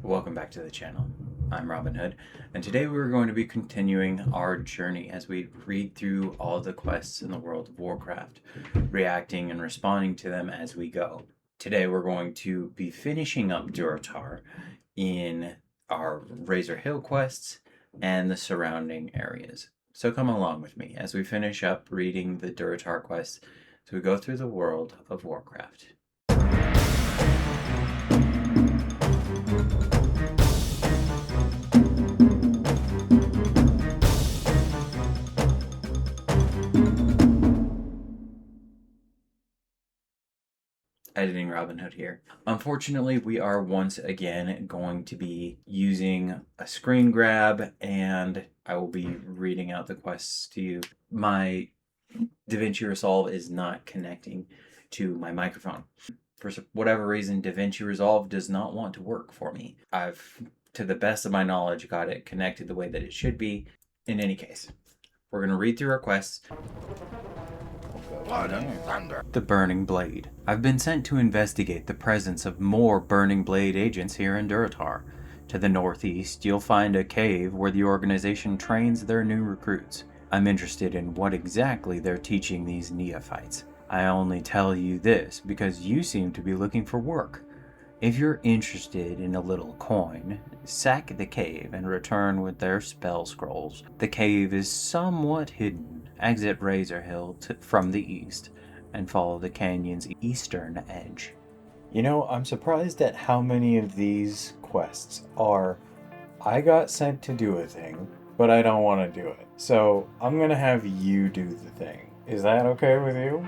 Welcome back to the channel. I'm Robin Hood, and today we're going to be continuing our journey as we read through all the quests in the world of Warcraft, reacting and responding to them as we go. Today we're going to be finishing up Durotar in our Razor Hill quests and the surrounding areas. So come along with me as we finish up reading the Durotar quests as we go through the world of Warcraft. Editing Robin Hood here. Unfortunately, we are once again going to be using a screen grab, and I will be reading out the quests to you. My DaVinci Resolve is not connecting to my microphone. For whatever reason, DaVinci Resolve does not want to work for me. I've, to the best of my knowledge, got it connected the way that it should be. In any case, we're going to read through our quests. Blood and thunder. The Burning Blade. I've been sent to investigate the presence of more Burning Blade agents here in Durotar. To the northeast, you'll find a cave where the organization trains their new recruits. I'm interested in what exactly they're teaching these neophytes. I only tell you this because you seem to be looking for work. If you're interested in a little coin, sack the cave and return with their spell scrolls. The cave is somewhat hidden. Exit Razor Hill from the east and follow the canyon's eastern edge. You know, I'm surprised at how many of these quests are, I got sent to do a thing, but I don't want to do it. So I'm going to have you do the thing. Is that okay with you?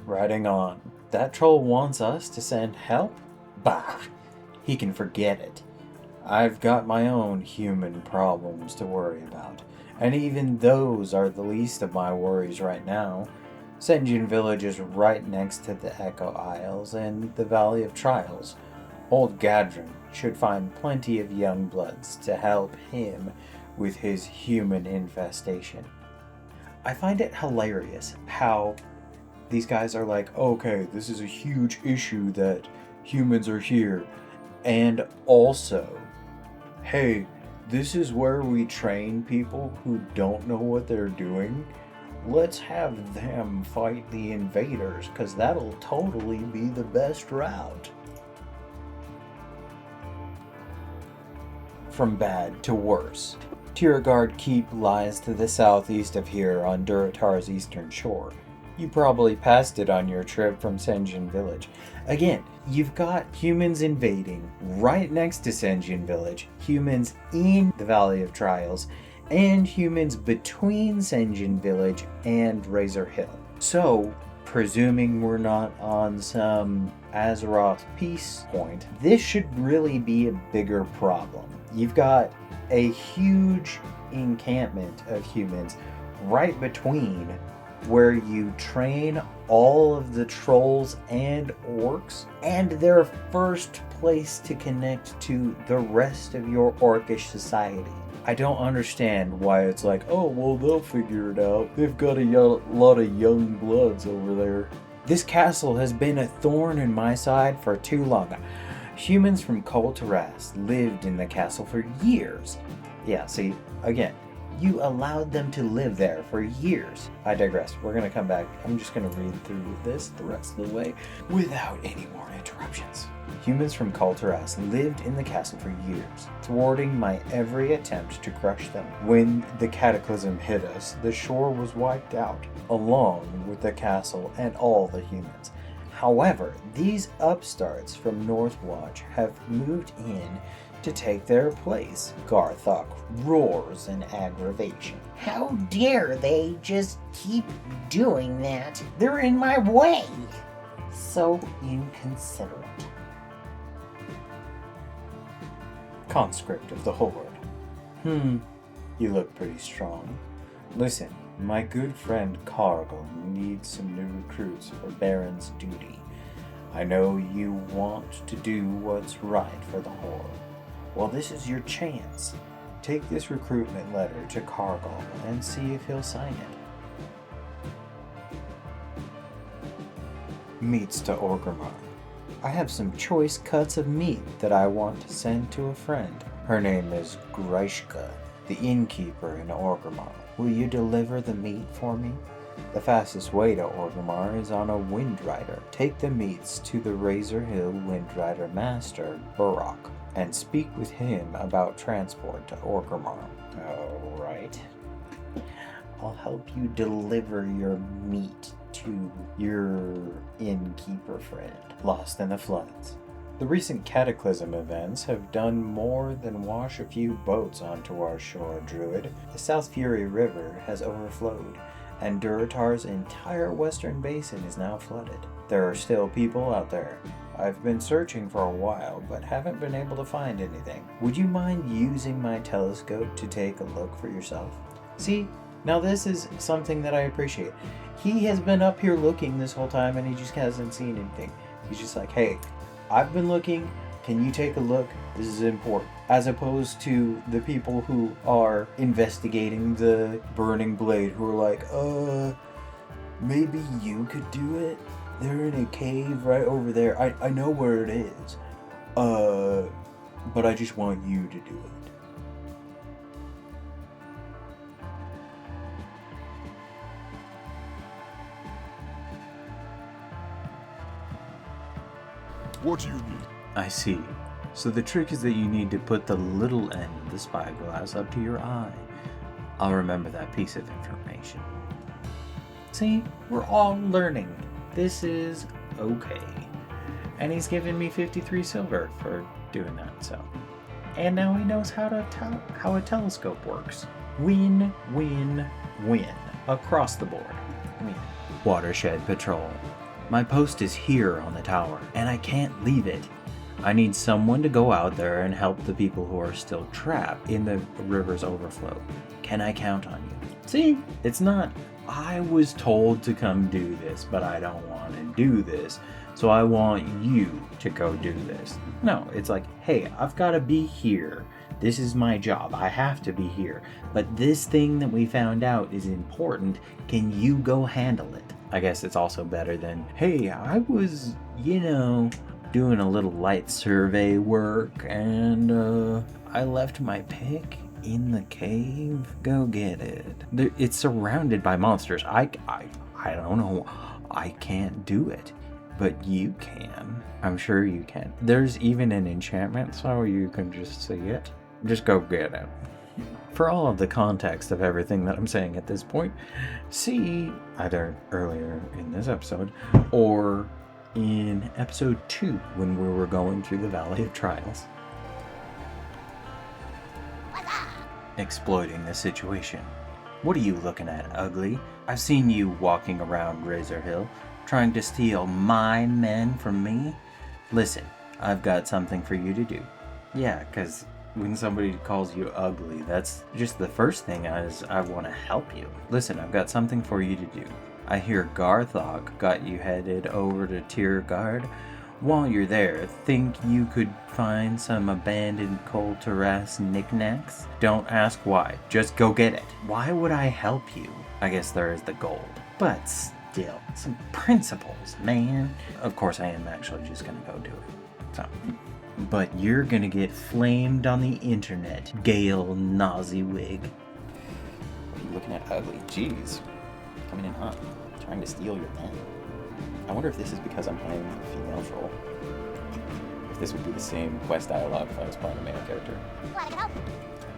Riding on. That troll wants us to send help? Bah! He can forget it. I've got my own human problems to worry about, and even those are the least of my worries right now. Sen'jin Village is right next to the Echo Isles and the Valley of Trials. Old Gadrin should find plenty of young bloods to help him with his human infestation. I find it hilarious how these guys are like, okay, this is a huge issue that humans are here, and also, hey, this is where we train people who don't know what they're doing. Let's have them fight the invaders, because that'll totally be the best route. From bad to worse. Tiragard Keep lies to the southeast of here on Durotar's eastern shore. You probably passed it on your trip from Sen'jin Village. Again, you've got humans invading right next to Sen'jin Village, humans in the Valley of Trials, and humans between Sen'jin Village and Razor Hill. So, presuming we're not on some Azeroth peace point, this should really be a bigger problem. You've got a huge encampment of humans right between where you train all of the trolls and orcs, and their first place to connect to the rest of your orcish society. I don't understand why it's like, oh, well, they'll figure it out. They've got a lot of young bloods over there. This castle has been a thorn in my side for too long. Humans from Kul Tiras lived in the castle for years. Yeah, see, again, you allowed them to live there for years. I digress. We're going to come back. I'm just going to read through this the rest of the way without any more interruptions. Humans from Kul Tiras lived in the castle for years, thwarting my every attempt to crush them. When the cataclysm hit us, the shore was wiped out, along with the castle and all the humans. However, these upstarts from Northwatch have moved in to take their place. Garthok roars in aggravation. How dare they just keep doing that? They're in my way. So inconsiderate. Conscript of the Horde. You look pretty strong. Listen, my good friend Cargill needs some new recruits for Baron's duty. I know you want to do what's right for the Horde. Well, this is your chance. Take this recruitment letter to Cargill and see if he'll sign it. Meets to Orgrimmar. I have some choice cuts of meat that I want to send to a friend. Her name is Grishka, the innkeeper in Orgrimmar. Will you deliver the meat for me? The fastest way to Orgrimmar is on a Windrider. Take the meats to the Razor Hill Windrider Master, Burrock, and speak with him about transport to Orgrimmar. Alright. I'll help you deliver your meat to your innkeeper friend, lost in the floods. The recent cataclysm events have done more than wash a few boats onto our shore, Druid. The South Fury River has overflowed, and Durotar's entire western basin is now flooded. There are still people out there. I've been searching for a while, but haven't been able to find anything. Would you mind using my telescope to take a look for yourself? See, now this is something that I appreciate. He has been up here looking this whole time and he just hasn't seen anything. He's just like, hey, I've been looking, can you take a look? This is important. As opposed to the people who are investigating the burning blade who are like, maybe you could do it? They're in a cave right over there. I know where it is. But I just want you to do it. What do you need? I see. So the trick is that you need to put the little end of the spyglass up to your eye. I'll remember that piece of information. See, we're all learning. This is okay. And he's given me 53 silver for doing that, so. And now he knows how a telescope works. Win, win, win. Across the board. Win. Watershed Patrol. My post is here on the tower, and I can't leave it. I need someone to go out there and help the people who are still trapped in the river's overflow. Can I count on you? See, it's not, I was told to come do this, but I don't want to do this, so I want you to go do this. No, it's like, hey, I've got to be here. This is my job. I have to be here. But this thing that we found out is important. Can you go handle it? I guess it's also better than, hey, I was, doing a little light survey work and I left my pick in the cave. Go get it. It's surrounded by monsters. I don't know. I can't do it. But you can. I'm sure you can. There's even an enchantment so you can just see it. Just go get it. For all of the context of everything that I'm saying at this point, see either earlier in this episode or in episode 2 when we were going through the Valley of Trials. Exploiting the situation. What are you looking at, ugly? I've seen you walking around Razor Hill, trying to steal my men from me. Listen, I've got something for you to do. Yeah, because when somebody calls you ugly, that's just the first thing is I want to help you. Listen, I've got something for you to do. I hear Garthok got you headed over to Tiergard. While you're there, think you could find some abandoned Colteras knickknacks? Don't ask why, just go get it. Why would I help you? I guess there is the gold. But still, some principles, man. Of course I am actually just gonna go do it. So, but you're gonna get flamed on the internet, Gale Naziwig. What are you looking at, ugly? Jeez. Coming in hot. Trying to steal your pen. I wonder if this is because I'm playing the female's role. If this would be the same quest dialogue if I was playing a male character.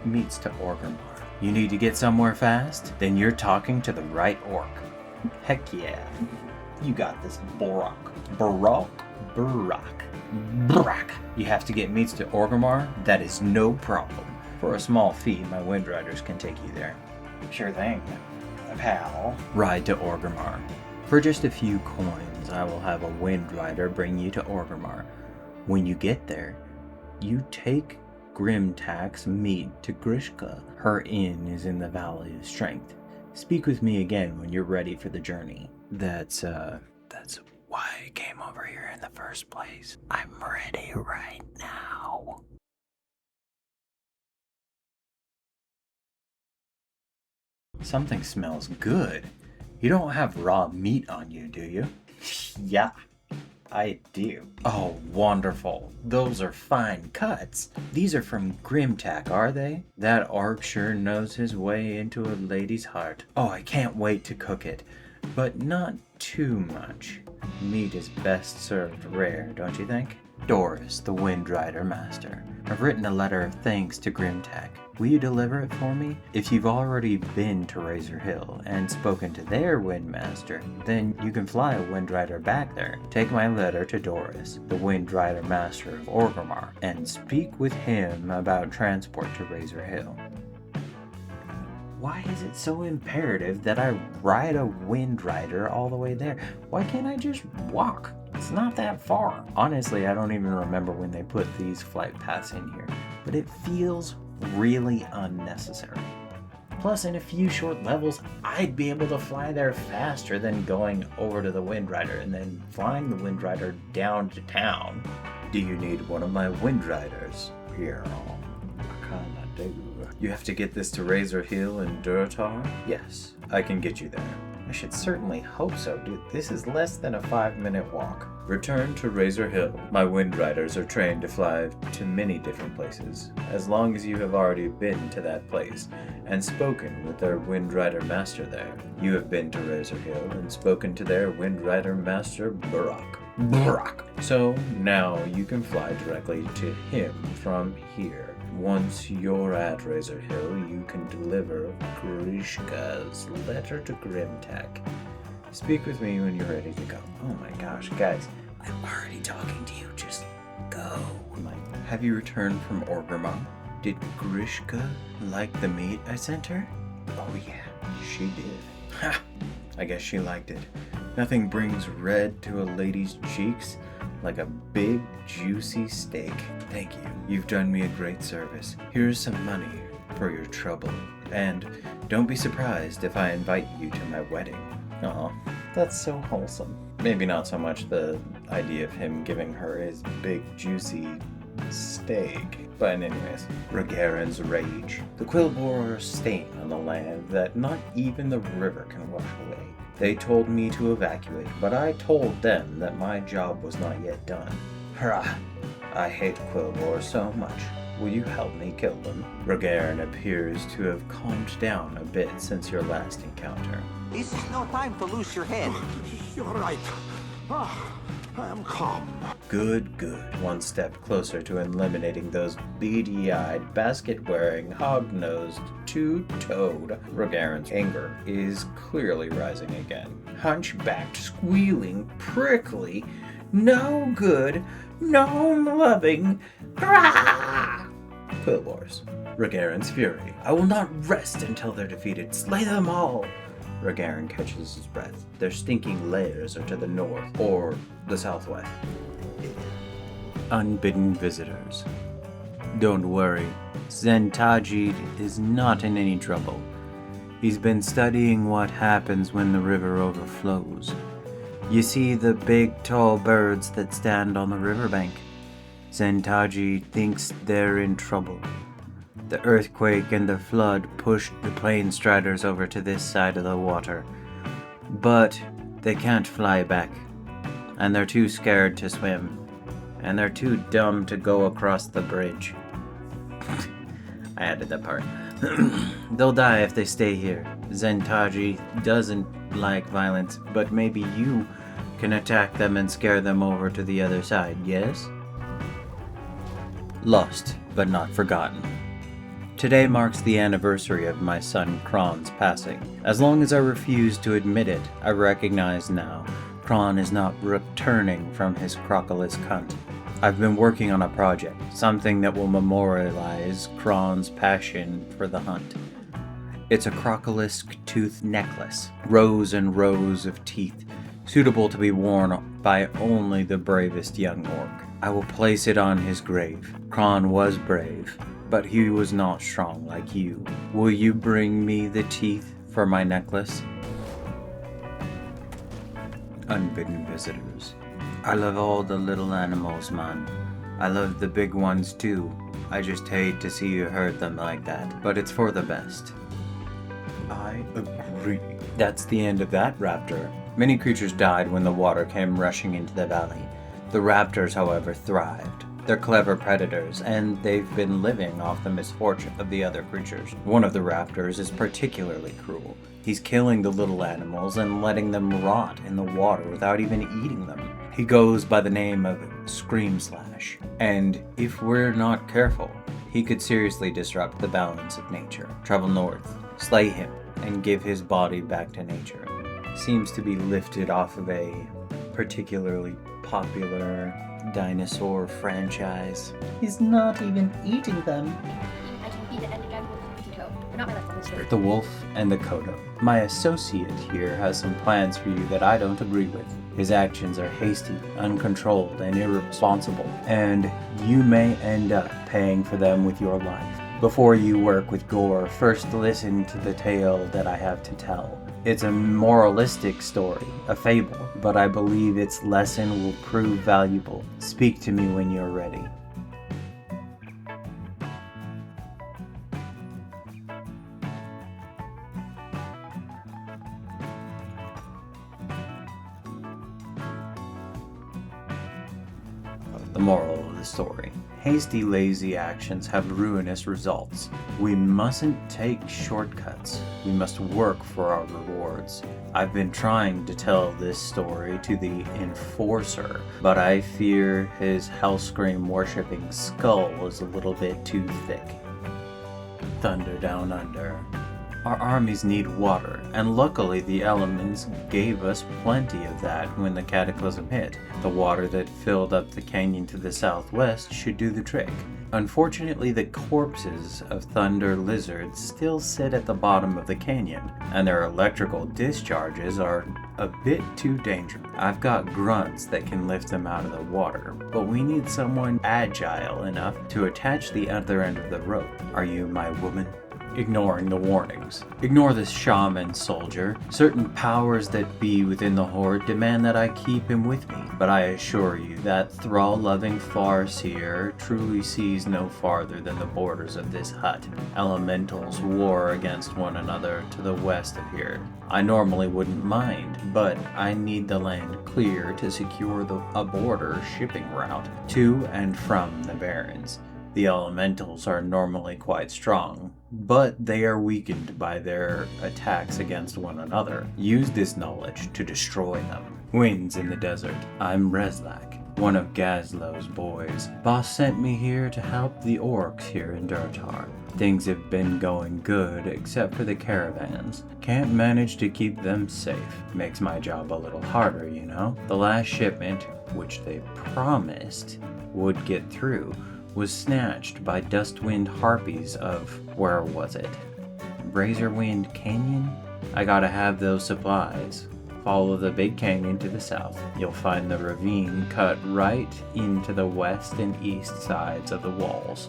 Meets to Orgrimmar. You need to get somewhere fast? Then you're talking to the right orc. Heck yeah. You got this, Borok. Burak. You have to get meats to Orgrimmar? That is no problem. For a small fee, my Windriders can take you there. Sure thing, pal. Ride to Orgrimmar. For just a few coins, I will have a Windrider bring you to Orgrimmar. When you get there, you take Grimtack's meat to Grishka. Her inn is in the Valley of Strength. Speak with me again when you're ready for the journey. That's why I came over here in the first place. I'm ready right now. Something smells good. You don't have raw meat on you, do you? Yeah. I do. Oh, wonderful. Those are fine cuts. These are from Grimtack, are they? That orc sure knows his way into a lady's heart. Oh, I can't wait to cook it. But not too much. Meat is best served rare, don't you think? Doris, the Windrider Master. I've written a letter of thanks to Grimtack. Will you deliver it for me? If you've already been to Razor Hill and spoken to their Windmaster, then you can fly a Windrider back there. Take my letter to Doris, the Windrider Master of Orgrimmar, and speak with him about transport to Razor Hill. Why is it so imperative that I ride a Windrider all the way there? Why can't I just walk? It's not that far. Honestly, I don't even remember when they put these flight paths in here, but it feels really unnecessary. Plus, in a few short levels, I'd be able to fly there faster than going over to the Windrider and then flying the Windrider down to town. Do you need one of my Windriders? Yeah, I kinda do. You have to get this to Razor Hill in Durotar? Yes, I can get you there. I should certainly hope so, dude. This is less than a 5-minute walk. Return to Razor Hill. My Windriders are trained to fly to many different places, as long as you have already been to that place and spoken with their Windrider Master there. You have been to Razor Hill and spoken to their Windrider Master, Burak. So now you can fly directly to him from here. Once you're at Razor Hill, you can deliver Grishka's letter to Grimtack. Speak with me when you're ready to go. Oh my gosh, guys, I'm already talking to you. Just go. Have you returned from Orgrimmar? Did Grishka like the meat I sent her? Oh yeah, she did. Ha! I guess she liked it. Nothing brings red to a lady's cheeks like a big, juicy steak. Thank you. You've done me a great service. Here's some money for your trouble. And don't be surprised if I invite you to my wedding. Aw, that's so wholesome. Maybe not so much the idea of him giving her his big, juicy steak. But anyways, Rogaren's rage. The Quillbore are staying on the land that not even the river can wash away. They told me to evacuate, but I told them that my job was not yet done. Hurrah! I hate Quillbore so much. Will you help me kill them? Rogaren appears to have calmed down a bit since your last encounter. This is no time to lose your head. You're right. I am calm. Good. One step closer to eliminating those beady-eyed, basket-wearing, hog-nosed, two-toed. Rogaren's anger is clearly rising again. Hunchbacked, squealing, prickly, no good, gnome-loving, Quillbores. Rogaren's fury. I will not rest until they're defeated. Slay them all! Rogaren catches his breath. Their stinking lairs are to the north, or the southwest. Unbidden visitors. Don't worry, Zentajid is not in any trouble. He's been studying what happens when the river overflows. You see the big tall birds that stand on the riverbank? Zentajid thinks they're in trouble. The earthquake and the flood pushed the plane striders over to this side of the water. But they can't fly back. And they're too scared to swim. And they're too dumb to go across the bridge. I added that part. They'll die if they stay here. Zentaji doesn't like violence, but maybe you can attack them and scare them over to the other side, yes? Lost, but not forgotten. Today marks the anniversary of my son Kron's passing. As long as I refuse to admit it, I recognize now Kron is not returning from his crocolisk hunt. I've been working on a project, something that will memorialize Kron's passion for the hunt. It's a crocolisk tooth necklace, rows and rows of teeth, suitable to be worn by only the bravest young orc. I will place it on his grave. Kron was brave, but he was not strong like you. Will you bring me the teeth for my necklace? Unbidden visitors. I love all the little animals, man. I love the big ones too. I just hate to see you hurt them like that, but it's for the best. I agree. That's the end of that raptor. Many creatures died when the water came rushing into the valley. The raptors, however, thrived. They're clever predators, and they've been living off the misfortune of the other creatures. One of the raptors is particularly cruel. He's killing the little animals and letting them rot in the water without even eating them. He goes by the name of Scream Slash, and if we're not careful, he could seriously disrupt the balance of nature. Travel north, slay him, and give his body back to nature. Seems to be lifted off of a particularly popular dinosaur franchise. He's not even eating them. I can beat it and drive with the toe. But not my left one. The wolf and the kodo. My associate here has some plans for you that I don't agree with. His actions are hasty, uncontrolled, and irresponsible, and you may end up paying for them with your life. Before you work with gore, first listen to the tale that I have to tell. It's a moralistic story, a fable, but I believe its lesson will prove valuable. Speak to me when you're ready. The moral of the story. Hasty, lazy actions have ruinous results. We mustn't take shortcuts. We must work for our rewards. I've been trying to tell this story to the Enforcer, but I fear his Hellscream worshipping skull is a little bit too thick. Thunder Down Under. Our armies need water, and luckily the elements gave us plenty of that when the cataclysm hit. The water that filled up the canyon to the southwest should do the trick. Unfortunately, the corpses of thunder lizards still sit at the bottom of the canyon, and their electrical discharges are a bit too dangerous. I've got grunts that can lift them out of the water, but we need someone agile enough to attach the other end of the rope. Are you my woman? Ignoring the warnings. Ignore this shaman soldier. Certain powers that be within the horde demand that I keep him with me, but I assure you that thrall-loving farseer truly sees no farther than the borders of this hut. Elementals war against one another to the west of here. I normally wouldn't mind, but I need the land clear to secure a border shipping route to and from the Barrens. The elementals are normally quite strong, but they are weakened by their attacks against one another. Use this knowledge to destroy them. Winds in the desert. I'm Rezlak, one of Gazlo's boys. Boss sent me here to help the orcs here in Durotar. Things have been going good except for the caravans. Can't manage to keep them safe. Makes my job a little harder, you know? The last shipment, which they promised would get through, was snatched by Dustwind harpies of, where was it? Razorwind Canyon? I gotta have those supplies. Follow the big canyon to the south. You'll find the ravine cut right into the west and east sides of the walls.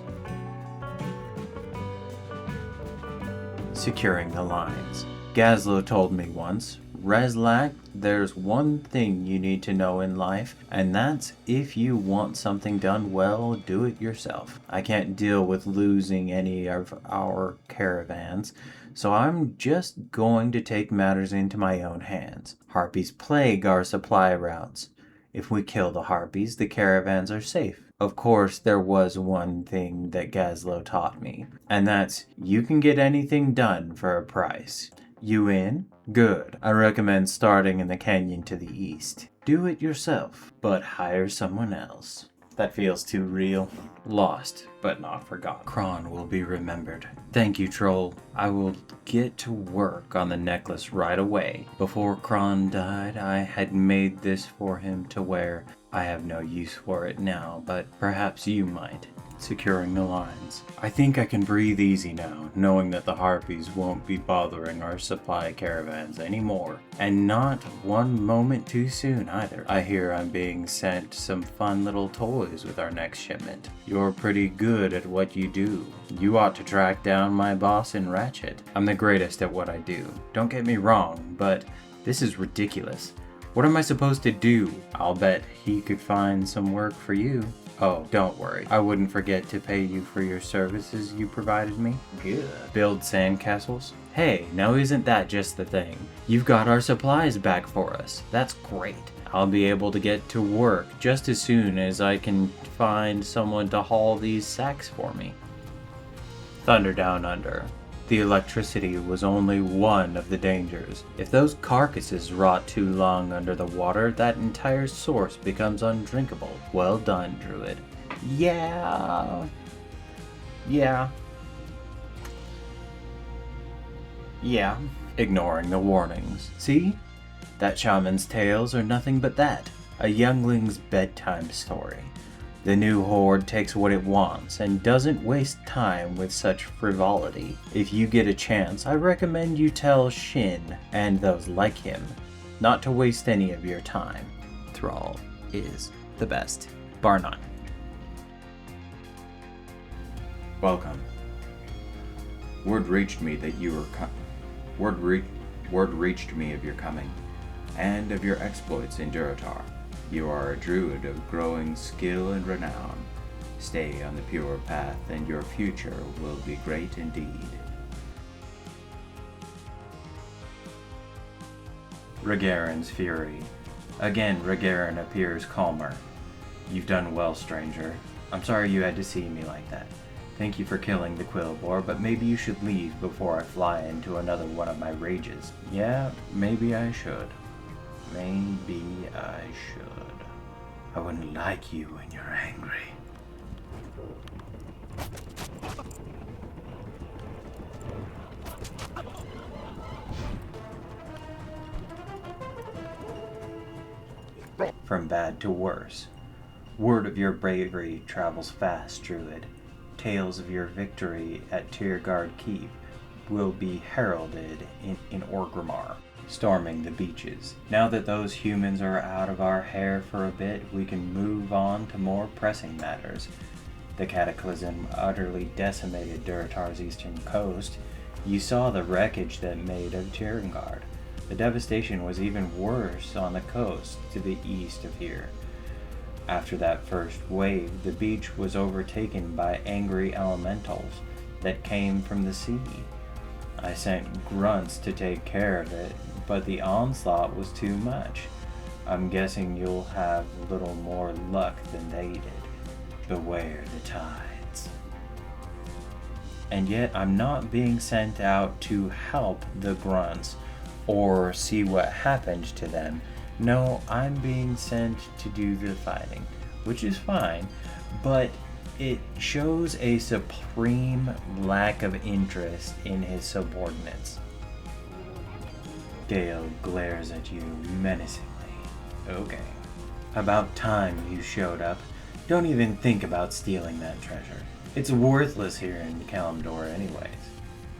Securing the lines. Gazlo told me once, Rezlak, there's one thing you need to know in life, and that's if you want something done well, do it yourself. I can't deal with losing any of our caravans, so I'm just going to take matters into my own hands. Harpies plague our supply routes. If we kill the harpies, the caravans are safe. Of course, there was one thing that Gazlo taught me, and that's you can get anything done for a price. You in? Good. I recommend starting in the canyon to the east. Do it yourself, but hire someone else. That feels too real. Lost, but not forgotten. Kron will be remembered. Thank you, Troll. I will get to work on the necklace right away. Before Kron died, I had made this for him to wear. I have no use for it now, but perhaps you might. Securing the lines. I think I can breathe easy now, knowing that the harpies won't be bothering our supply caravans anymore. And not one moment too soon either. I hear I'm being sent some fun little toys with our next shipment. You're pretty good at what you do. You ought to track down my boss in Ratchet. I'm the greatest at what I do. Don't get me wrong, but this is ridiculous. What am I supposed to do? I'll bet he could find some work for you. Oh, don't worry. I wouldn't forget to pay you for your services you provided me. Good. Build sandcastles? Hey, now isn't that just the thing? You've got our supplies back for us. That's great. I'll be able to get to work just as soon as I can find someone to haul these sacks for me. Thunder Down Under. The electricity was only one of the dangers. If those carcasses rot too long under the water, that entire source becomes undrinkable. Well done, Druid. Yeah. Ignoring the warnings. See? That shaman's tales are nothing but that. A youngling's bedtime story. The new horde takes what it wants and doesn't waste time with such frivolity. If you get a chance, I recommend you tell Shin and those like him not to waste any of your time. Thrall is the best, bar none. Welcome. Word reached me that you were Word reached me of your coming, and of your exploits in Durotar. You are a druid of growing skill and renown. Stay on the pure path, and your future will be great indeed. Regaren's Fury. Again, Regaren appears calmer. You've done well, stranger. I'm sorry you had to see me like that. Thank you for killing the Quillbore, but maybe you should leave before I fly into another one of my rages. Yeah, maybe I should. Maybe I should. I wouldn't like you when you're angry. From bad to worse. Word of your bravery travels fast, Druid. Tales of your victory at Tierguard Keep will be heralded in Orgrimmar, storming the beaches. Now that those humans are out of our hair for a bit, we can move on to more pressing matters. The cataclysm utterly decimated Durotar's eastern coast. You saw the wreckage that made of Tierguard. The devastation was even worse on the coast to the east of here. After that first wave, the beach was overtaken by angry elementals that came from the sea. I sent grunts to take care of it, but the onslaught was too much. I'm guessing you'll have little more luck than they did. Beware the tides. And yet I'm not being sent out to help the grunts or see what happened to them. No, I'm being sent to do the fighting, which is fine, but it shows a supreme lack of interest in his subordinates. Gale glares at you menacingly. Okay. About time you showed up. Don't even think about stealing that treasure. It's worthless here in Kalimdor anyways.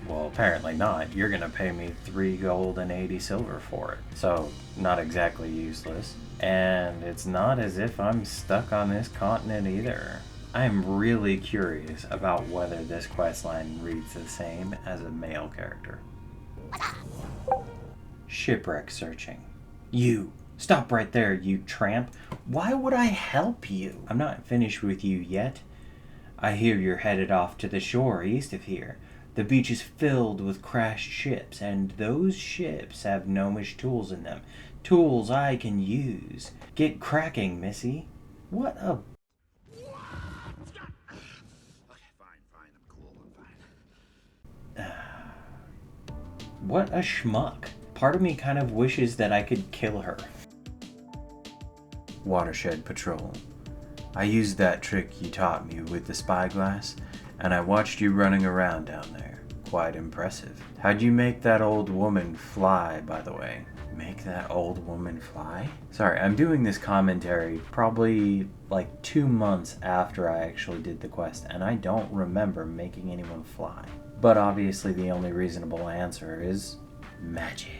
Well, apparently not. You're gonna pay me 3 gold and 80 silver for it. So, not exactly useless. And it's not as if I'm stuck on this continent either. I'm really curious about whether this questline reads the same as a male character. Shipwreck searching. You! Stop right there, you tramp! Why would I help you? I'm not finished with you yet. I hear you're headed off to the shore east of here. The beach is filled with crashed ships, and those ships have gnomish tools in them. Tools I can use. Get cracking, missy. What a... Okay, fine. I'm cool. I'm fine. What a schmuck. Part of me kind of wishes that I could kill her. Watershed Patrol. I used that trick you taught me with the spyglass, and I watched you running around down there. Quite impressive. How'd you make that old woman fly, by the way? Make that old woman fly? Sorry, I'm doing this commentary probably like 2 months after I actually did the quest, and I don't remember making anyone fly. But obviously the only reasonable answer is magic.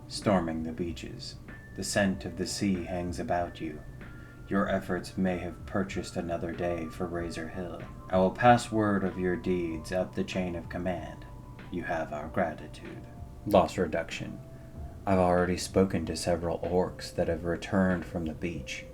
Storming the beaches. The scent of the sea hangs about you. Your efforts may have purchased another day for Razor Hill. I will pass word of your deeds up the chain of command. You have our gratitude. Loss reduction. I've already spoken to several orcs that have returned from the beach.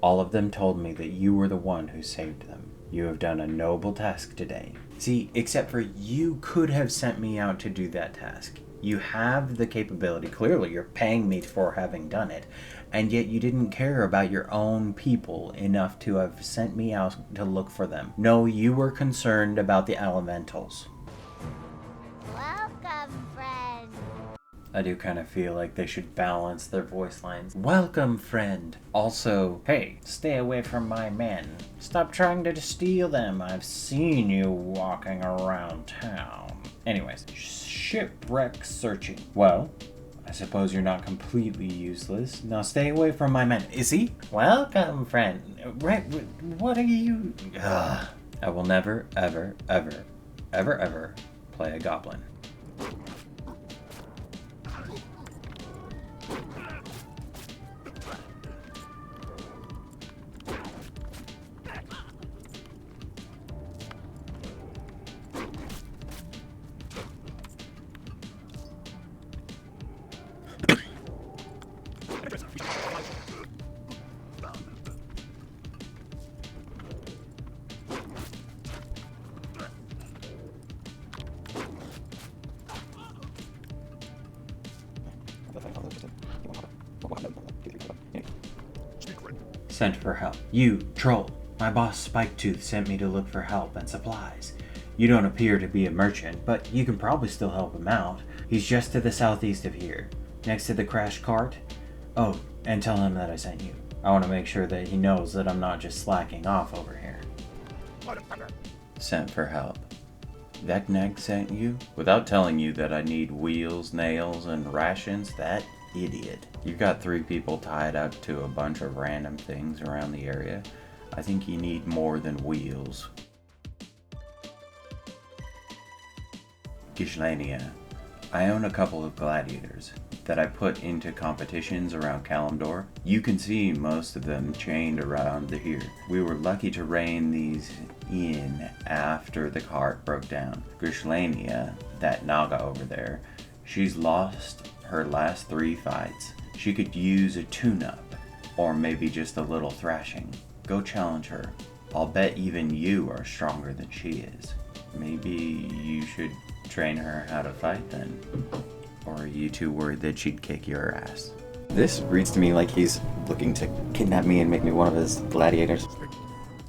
All of them told me that you were the one who saved them. You have done a noble task today. See, except for you could have sent me out to do that task. You have the capability. Clearly, you're paying me for having done it. And yet you didn't care about your own people enough to have sent me out to look for them. No, you were concerned about the elementals. Welcome, friend. I do kind of feel like they should balance their voice lines. Welcome, friend. Also, hey, stay away from my men. Stop trying to steal them. I've seen you walking around town. Anyways, shipwreck searching. Well, I suppose you're not completely useless. Now stay away from my men. Is he? Welcome, friend. Right, what are you? Ugh. I will never, ever, ever, ever, ever play a goblin. Sent for help. You, troll. My boss Spiketooth sent me to look for help and supplies. You don't appear to be a merchant, but you can probably still help him out. He's just to the southeast of here, next to the crash cart. Oh, and tell him that I sent you. I want to make sure that he knows that I'm not just slacking off over here. Sent for help. Vecneg sent you? Without telling you that I need wheels, nails, and rations? That idiot. You've got 3 people tied up to a bunch of random things around the area. I think you need more than wheels. Gishlania. I own a couple of gladiators that I put into competitions around Kalimdor. You can see most of them chained around here. We were lucky to rein these in after the cart broke down. Gishlania, that Naga over there, she's lost her last 3 fights. She could use a tune-up, or maybe just a little thrashing. Go challenge her. I'll bet even you are stronger than she is. Maybe you should train her how to fight then. Or are you too worried that she'd kick your ass? This reads to me like he's looking to kidnap me and make me one of his gladiators.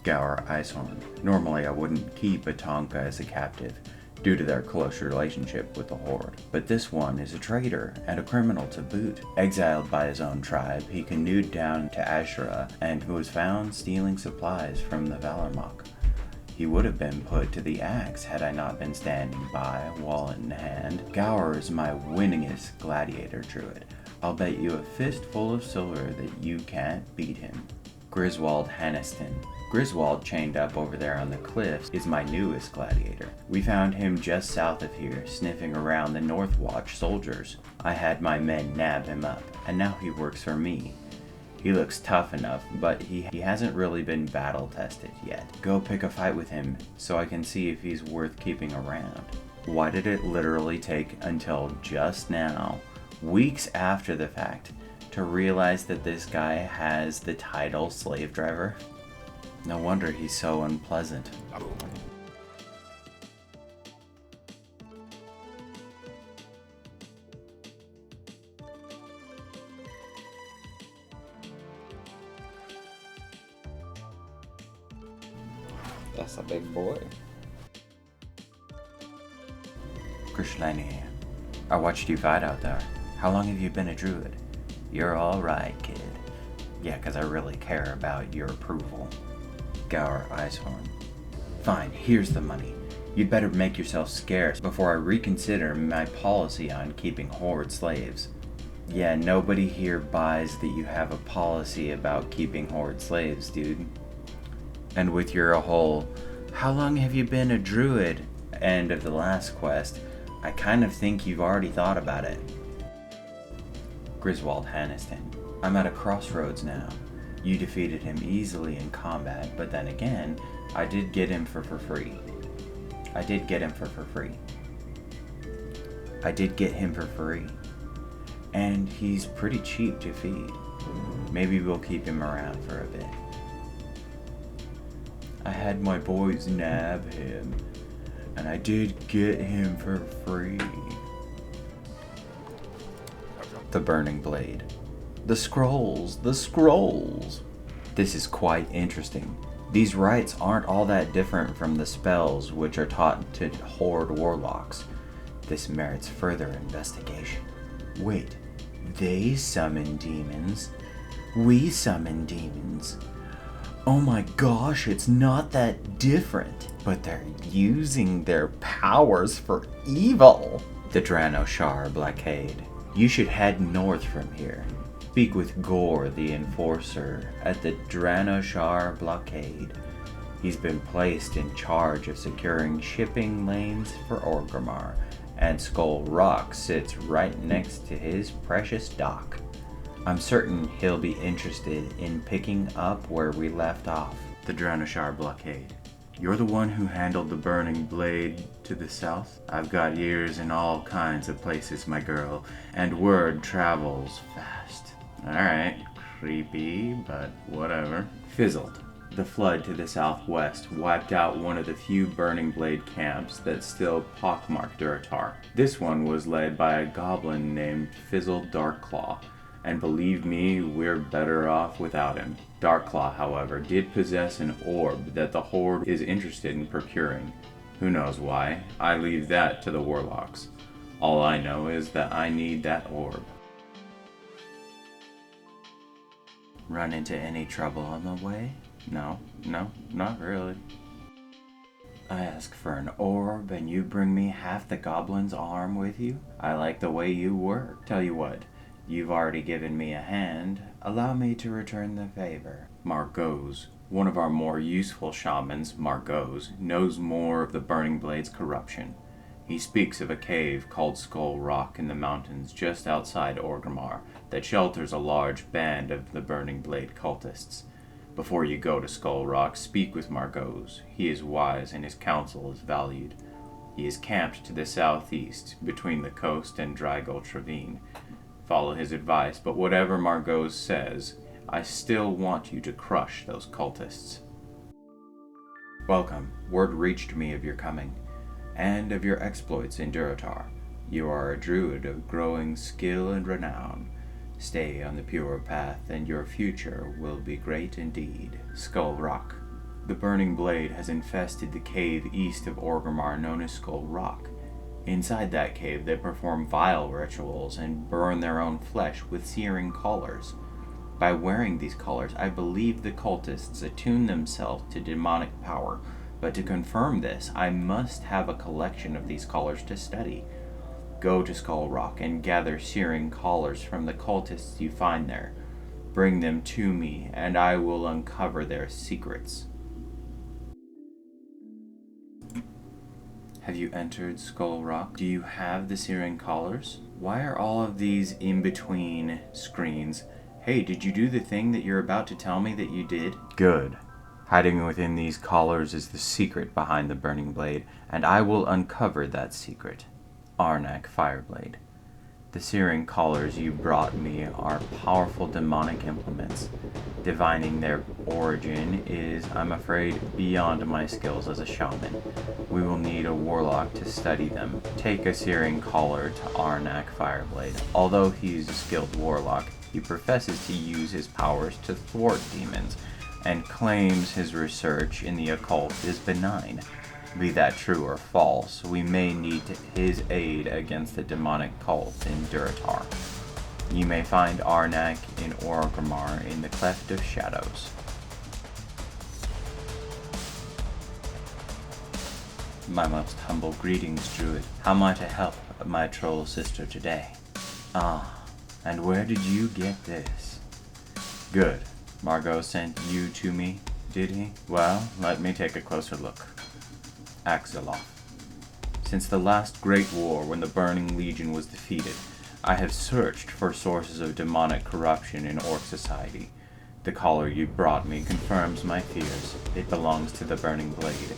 Gower Icehorn. Normally I wouldn't keep a Tonka as a captive, due to their close relationship with the Horde. But this one is a traitor, and a criminal to boot. Exiled by his own tribe, he canoed down to Ashura, and was found stealing supplies from the Valarmok. He would have been put to the axe had I not been standing by, wallet in hand. Gower is my winningest gladiator druid. I'll bet you a fistful of silver that you can't beat him. Griswold Hanniston. Griswold, chained up over there on the cliffs, is my newest gladiator. We found him just south of here, sniffing around the Northwatch soldiers. I had my men nab him up, and now he works for me. He looks tough enough, but he hasn't really been battle tested yet. Go pick a fight with him, so I can see if he's worth keeping around. Why did it literally take until just now, weeks after the fact, to realize that this guy has the title slave driver? No wonder he's so unpleasant. That's a big boy. Krishlani, I watched you fight out there. How long have you been a druid? You're alright, kid. Yeah, 'cause I really care about your approval. Gower Icehorn. Fine, here's the money. You'd better make yourself scarce before I reconsider my policy on keeping Horde slaves. Yeah, nobody here buys that you have a policy about keeping Horde slaves, dude. And with your whole, how long have you been a druid, end of the last quest, I kind of think you've already thought about it. Griswold Hanniston. I'm at a crossroads now. You defeated him easily in combat, but then again, I did get him for free. I did get him for free. I did get him for free. And he's pretty cheap to feed. Maybe we'll keep him around for a bit. I had my boys nab him, and I did get him for free. The Burning Blade. The scrolls! The scrolls! This is quite interesting. These rites aren't all that different from the spells which are taught to Horde warlocks. This merits further investigation. Wait, they summon demons? We summon demons? Oh my gosh, it's not that different. But they're using their powers for evil. The Durotar blockade. You should head north from here. Speak with Gore, the Enforcer, at the Durotar blockade. He's been placed in charge of securing shipping lanes for Orgrimmar, and Skull Rock sits right next to his precious dock. I'm certain he'll be interested in picking up where we left off. The Durotar blockade. You're the one who handled the Burning Blade to the south? I've got ears in all kinds of places, my girl, and word travels fast. Alright, creepy, but whatever. Fizzled. The flood to the southwest wiped out one of the few Burning Blade camps that still pockmarked Durotar. This one was led by a goblin named Fizzled Darkclaw, and believe me, we're better off without him. Darkclaw, however, did possess an orb that the Horde is interested in procuring. Who knows why? I leave that to the warlocks. All I know is that I need that orb. Run into any trouble on the way? No, not really. I ask for an orb and you bring me half the goblin's arm with you? I like the way you work. Tell you what, you've already given me a hand. Allow me to return the favor. Margot's, one of our more useful shamans, Margot's, knows more of the Burning Blade's corruption. He speaks of a cave called Skull Rock in the mountains just outside Orgrimmar that shelters a large band of the Burning Blade cultists. Before you go to Skull Rock, speak with Margot's. He is wise and his counsel is valued. He is camped to the southeast, between the coast and Dry Gulch Ravine. Follow his advice, but whatever Margot's says, I still want you to crush those cultists. Welcome. Word reached me of your coming, and of your exploits in Durotar. You are a druid of growing skill and renown. Stay on the pure path, and your future will be great indeed. Skull Rock. The Burning Blade has infested the cave east of Orgrimmar known as Skull Rock. Inside that cave, they perform vile rituals and burn their own flesh with searing collars. By wearing these collars, I believe the cultists attune themselves to demonic power, but to confirm this, I must have a collection of these collars to study. Go to Skull Rock and gather searing collars from the cultists you find there. Bring them to me, and I will uncover their secrets. Have you entered Skull Rock? Do you have the searing collars? Why are all of these in-between screens? Hey, did you do the thing that you're about to tell me that you did? Good. Hiding within these collars is the secret behind the Burning Blade, and I will uncover that secret. Arnak Fireblade. The searing collars you brought me are powerful demonic implements. Divining their origin is, I'm afraid, beyond my skills as a shaman. We will need a warlock to study them. Take a searing collar to Arnak Fireblade. Although he's a skilled warlock, he professes to use his powers to thwart demons, and claims his research in the occult is benign. Be that true or false, we may need his aid against the demonic cult in Durotar. You may find Arnak in Orgrimmar in the Cleft of Shadows. My most humble greetings, Druid. How might I help my troll sister today? Ah, and where did you get this? Good. Margot sent you to me, did he? Well, let me take a closer look. Axeloth. Since the last Great War, when the Burning Legion was defeated, I have searched for sources of demonic corruption in Orc society. The collar you brought me confirms my fears. It belongs to the Burning Blade.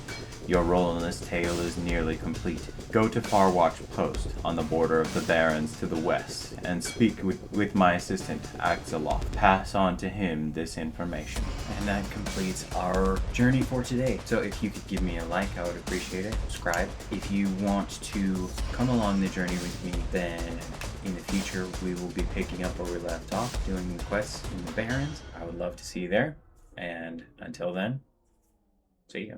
Your role in this tale is nearly complete. Go to Farwatch Post on the border of the Barrens to the west and speak with my assistant, Axeloth. Pass on to him this information. And that completes our journey for today. So if you could give me a like, I would appreciate it. Subscribe. If you want to come along the journey with me, then in the future we will be picking up where we left off, doing the quests in the Barrens. I would love to see you there. And until then, see ya.